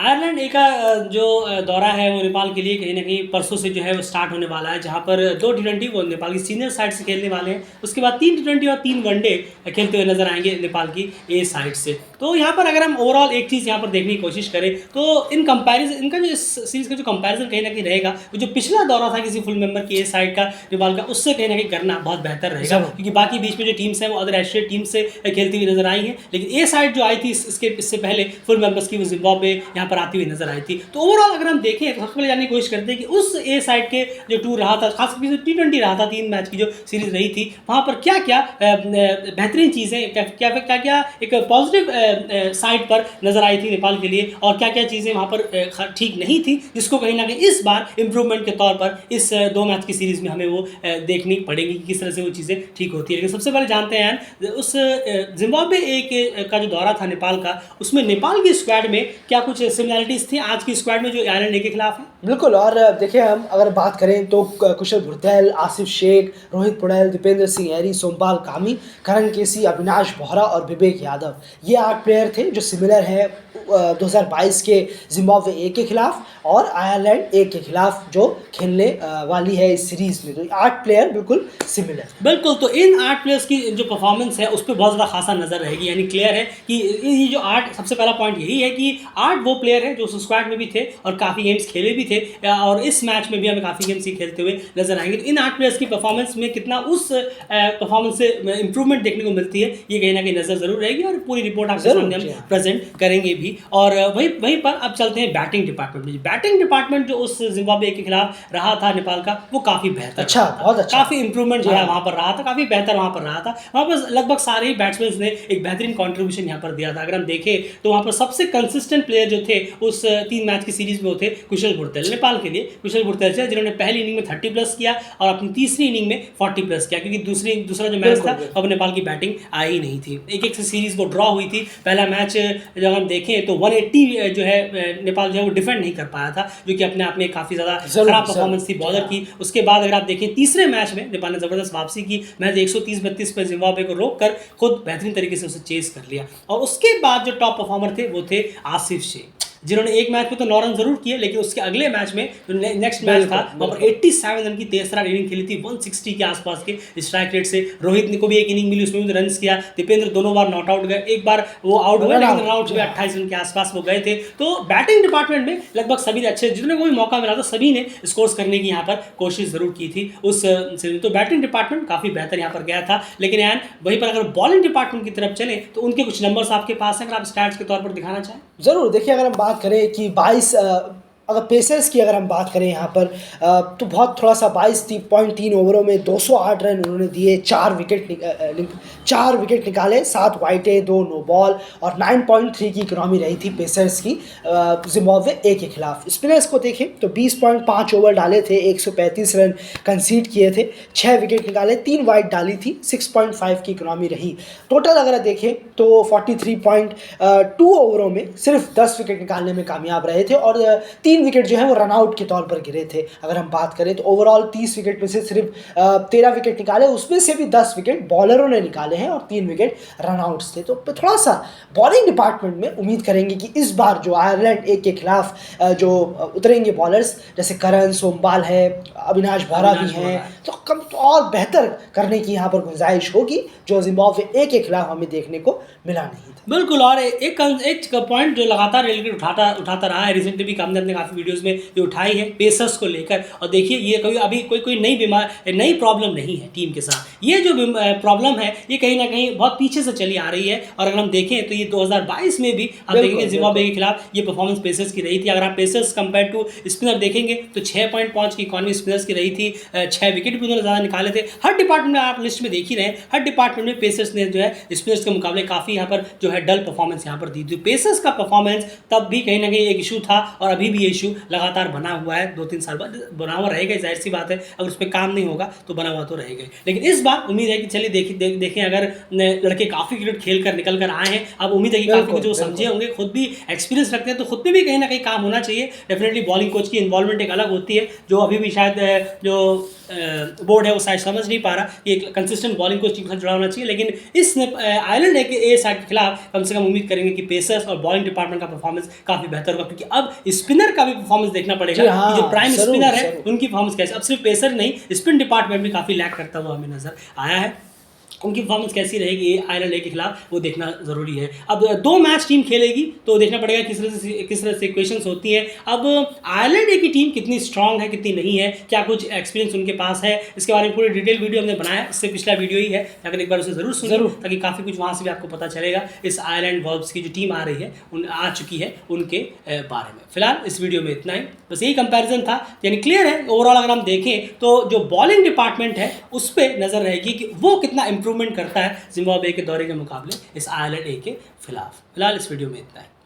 Ireland ए का जो दौरा है वो नेपाल के लिए कहीं न कहीं परसों से जो है वो स्टार्ट होने वाला है, जहाँ पर 2 टी20 वो नेपाल की सीनियर साइड से खेलने वाले हैं। उसके बाद 3 टी20 और 3 वनडे खेलते हुए नज़र आएँगे नेपाल की ए साइड से। तो यहाँ पर अगर हम ओवरऑल एक चीज़ यहाँ पर देखने की कोशिश करें तो इन कंपैरिज़न इनका जो इस सीरीज़ का जो कंपैरिज़न कहीं न कहीं रहेगा, वो जो पिछला दौरा था किसी फुल मेंबर की ए साइड का नेपाल का, उससे कहीं न कहीं करना बहुत बेहतर रहेगा। क्योंकि बाकी बीच में जो टीम्स हैं वो अदर एशियन टीम से खेलती हुई नज़र आई हैं। लेकिन ए साइड जो आई थी इससे पहले फुल मेंबर्स की, वो ज़िम्बाब्वे यहाँ पर आती हुई नज़र आई थी। तो ओवरऑल अगर हम देखें तो सबसे पहले जानने की कोशिश करते हैं कि उस ए साइड के जो टूर रहा था, खासकर जो टी20 रहा था, 3 मैच की जो सीरीज़ रही थी, वहाँ पर क्या क्या बेहतरीन चीज़ें, क्या क्या क्या एक पॉजिटिव साइड पर नज़र आई थी नेपाल के लिए, और क्या क्या चीज़ें वहाँ पर ठीक नहीं थी, जिसको कहीं ना कहीं इस बार इम्प्रूवमेंट के तौर पर इस 2 मैच की सीरीज़ में हमें वो देखनी पड़ेगी कि किस तरह से वो चीज़ें ठीक होती है। लेकिन सबसे पहले जानते हैं उस जिम्बाब्वे ए का जो दौरा था नेपाल का, उसमें नेपाल की स्क्वाड में क्या कुछ सिमिलैरिटीज़ थी आज की स्क्वाड में जो आयरलैंड ए के खिलाफ है? बिल्कुल। और देखिए, हम अगर बात करें तो कुशल भुरतेल, आसिफ शेख, रोहित पौडेल, दीपेंद्र सिंह हैरी, सोमपाल कामी, करण केसी, अविनाश बोहरा और विवेक यादव, ये 8 प्लेयर थे जो सिमिलर हैं 2022 के जिम्बाब्वे ए के खिलाफ और आयरलैंड ए के खिलाफ जो खेलने वाली है इस सीरीज़ में। तो 8 प्लेयर बिल्कुल सिमिलर। बिल्कुल, तो इन 8 प्लेयर्स की जो परफॉर्मेंस है उस पर बहुत ज़्यादा खासा नज़र रहेगी। यानी क्लियर है कि ये जो 8, सबसे पहला पॉइंट यही है कि 8 वो प्लेयर हैं जो उस स्क्वाड में भी थे और काफ़ी गेम्स खेले भी थे, और इस मैच में भी हमें काफ़ी गेम्स ही खेलते हुए नजर आएंगे। तो इन 8 प्लेयर्स की परफॉर्मेंस में कितना उस परफॉर्मेंस से इंप्रूवमेंट देखने को मिलती है, ये कहीं ना कहीं नज़र ज़रूर रहेगी, और पूरी रिपोर्ट आपके सामने हम प्रेजेंट करेंगे भी। और वहीं पर अब चलते हैं बैटिंग डिपार्टमेंट में। बैटिंग डिपार्टमेंट जो उस जिम्बाब्वे के खिलाफ रहा था नेपाल का, वो काफ़ी बेहतर, अच्छा, बहुत अच्छा, काफ़ी इंप्रूवमेंट जो है वहाँ पर रहा था, काफ़ी बेहतर वहाँ पर रहा था। वहाँ पर लगभग सारे ही बैट्समैन ने एक बेहतरीन कॉन्ट्रीब्यूशन यहाँ पर दिया था। अगर हम देखें तो वहाँ पर सबसे कंसिस्टेंट प्लेयर जो थे उस 3 मैच की सीरीज में वो थे कुशल भुरतेल, नेपाल के लिए कुशल भुरतेल से, जिन्होंने पहली इनिंग में 30+ किया और अपनी तीसरी इनिंग में 40+ किया, क्योंकि दूसरा जो मैच था अब नेपाल की बैटिंग आई ही नहीं थी। एक से सीरीज वो ड्रॉ हुई थी। पहला मैच जब हम देखें तो 180 जो है नेपाल जो है वो डिफेंड नहीं कर पाया था, जो कि अपने आप में काफ़ी ज़्यादा खराब परफॉर्मेंस थी बॉलर की। उसके बाद अगर आप देखें तीसरे मैच में नेपाल ने ज़बरदस्त वापसी की, मैच 130-32 पर जिम्बाब्वे को रोक कर खुद बेहतरीन तरीके से उसे चेस कर लिया। और उसके बाद जो टॉप परफॉर्मर थे वो थे आसिफ शेख, जिन्होंने एक मैच में तो 9 रन जरूर किए, लेकिन उसके अगले मैच में जो नेक्स्ट मैच था वहाँ पर 87 रन की तेज रन इनिंग खेली थी 160 के आसपास के स्ट्राइक रेट से। रोहित को भी एक इनिंग मिली, उसमें भी रन किया। दीपेंद्र दोनों बार नॉट आउट गए, एक बार वो आउट हुए लेकिन रन आउट हुए 28 रन के आसपास वो गए थे। तो बैटिंग डिपार्टमेंट में लगभग सभी अच्छे, जिन्होंने कोई मौका मिला था सभी ने स्कोर्स करने की यहाँ पर कोशिश जरूर की थी उस सीरीज। तो बैटिंग डिपार्टमेंट काफ़ी बेहतर यहाँ पर गया था। लेकिन यार वहीं पर अगर बॉलिंग डिपार्टमेंट की तरफ चले तो उनके कुछ नंबर्स आपके पास हैं, अगर आप स्टैट्स के तौर पर दिखाना चाहें। ज़रूर। देखिए, अगर हम बात करें कि 22 अगर पेसर्स की अगर हम बात करें यहाँ पर तो बहुत थोड़ा सा 22.3 ओवरों में 208 रन उन्होंने दिए, 4 विकेट निकाले, 7 वाइटें, 2 नो बॉल और 9.3 की इकोनॉमी रही थी पेसर्स की जिम्बाब्वे ए के खिलाफ। स्पिनर्स को देखें तो 20.5 ओवर डाले थे, 135 रन कंसीड किए थे, 6 विकेट निकाले, 3 वाइड डाली थी, 6.5 की इकोनॉमी रही। टोटल अगर देखें तो 43.2 ओवरों में सिर्फ 10 विकेट निकालने में कामयाब रहे थे और 3 विकेट जो है वो रन आउट के तौर पर गिरे थे। अगर हम बात करें तो ओवरऑल 30 विकेट में से सिर्फ 13 विकेट निकाले, उसमें से भी 10 विकेट बॉलरों ने निकाले हैं और 3 विकेट रन आउट्स थे। तो थोड़ा सा बॉलिंग डिपार्टमेंट में उम्मीद करेंगे कि इस बार जो आयरलैंड ए के खिलाफ जो उतरेंगे बॉलर्स, जैसे करण, सोमपाल है, अविनाश बोहरा भी हैं, तो कम तो और बेहतर करने की यहाँ पर गुंजाइश होगी, जो जिम्बाब्वे ए के खिलाफ हमें देखने को मिला नहीं था। बिल्कुल। और एक पॉइंट जो लगातार रिलेटेड उठाता रहा है, रिसेंटली भी हमने अपने काफ़ी वीडियोस में ये उठाई है पेसर्स को लेकर। और देखिए, ये अभी कोई नई प्रॉब्लम नहीं है टीम के साथ। ये जो प्रॉब्लम है ये कहीं ना कहीं बहुत पीछे से चली आ रही है। और अगर हम देखें तो ये 2022 में भी हम देखेंगे जिम्बाब्वे के खिलाफ ये परफॉर्मेंस पेसर्स की रही थी। अगर आप पेसर्स कंपेयर टू स्पिनर देखेंगे तो 6.5 की इकॉनमी स्पिनर्स की रही थी, 6 विकेट भी उन्होंने ज़्यादा निकाले थे। हर डिपार्टमेंट में आप लिस्ट में देख ही रहे हैं, हर डिपार्टमेंट में पेसर्स ने जो है स्पिनर्स के मुकाबले काफ़ी यहाँ पर जो है डल परफॉर्मेंस यहाँ पर दी थी। पेसर्स का परफॉर्मेंस तब भी कहीं ना कहीं एक इशू था और अभी भी ये इशू लगातार बना हुआ है 2-3 साल बाद, बना हुआ रहेगा, जाहिर सी बात है, अगर उस पर काम नहीं होगा तो बना हुआ तो रहेगा ही। लेकिन इस बार उम्मीद है कि चलिए देखें अगर लड़के काफ़ी क्रिकेट खेल कर निकल कर आए हैं, अब उम्मीद है कि काफ़ी कुछ वो समझे होंगे, खुद भी एक्सपीरियंस रखते हैं, तो खुद पे भी कहीं ना कहीं काम होना चाहिए। डेफिनेटली बॉलिंग कोच की इन्वॉल्वमेंट एक अलग होती है, जो अभी भी शायद जो बोर्ड है वो शायद समझ नहीं पा रहा कि एक कंसिस्टेंट बॉलिंग कोच टीम के साथ जुड़ा होना चाहिए। लेकिन इस आयरलैंड ए साइड के खिलाफ कम से कम उम्मीद करेंगे कि पेसर्स और बॉलिंग डिपार्टमेंट का परफॉर्मेंस काफ़ी बेहतर होगा, क्योंकि अब स्पिनर का भी परफॉर्मेंस देखना पड़ेगा कि जो प्राइम स्पिनर है उनकी परफॉर्मेंस कैसे। अब सिर्फ पेसर नहीं, स्पिन डिपार्टमेंट भी काफ़ी लैक करता हुआ हमें नजर आया है। उनकी परफॉर्मेंस कैसी रहेगी आयरलैंड ए के खिलाफ, वो देखना ज़रूरी है। अब 2 मैच टीम खेलेगी तो देखना पड़ेगा किस तरह से इक्वेशंस होती हैं। अब आयरलैंड ए की टीम कितनी स्ट्रांग है, कितनी नहीं है, क्या कुछ एक्सपीरियंस उनके पास है, इसके बारे में पूरी डिटेल वीडियो हमने बनाया, इससे पिछला वीडियो ही है, अगर एक बार उसे ज़रूर सुनिए, ताकि काफ़ी कुछ वहाँ से भी आपको पता चलेगा इस आयरलैंड वॉल्व्स की जो टीम आ रही है, आ चुकी है, उनके बारे में। फिलहाल इस वीडियो में इतना ही, बस यही कंपैरिजन था, यानी क्लियर है ओवरऑल अगर हम देखें तो जो बॉलिंग डिपार्टमेंट है उस पर नज़र रहेगी कि वो कितना इंप्रूवमेंट करता है जिम्बाब्वे के दौरे के मुकाबले इस आयरलैंड ए के खिलाफ। फिलहाल इस वीडियो में इतना है।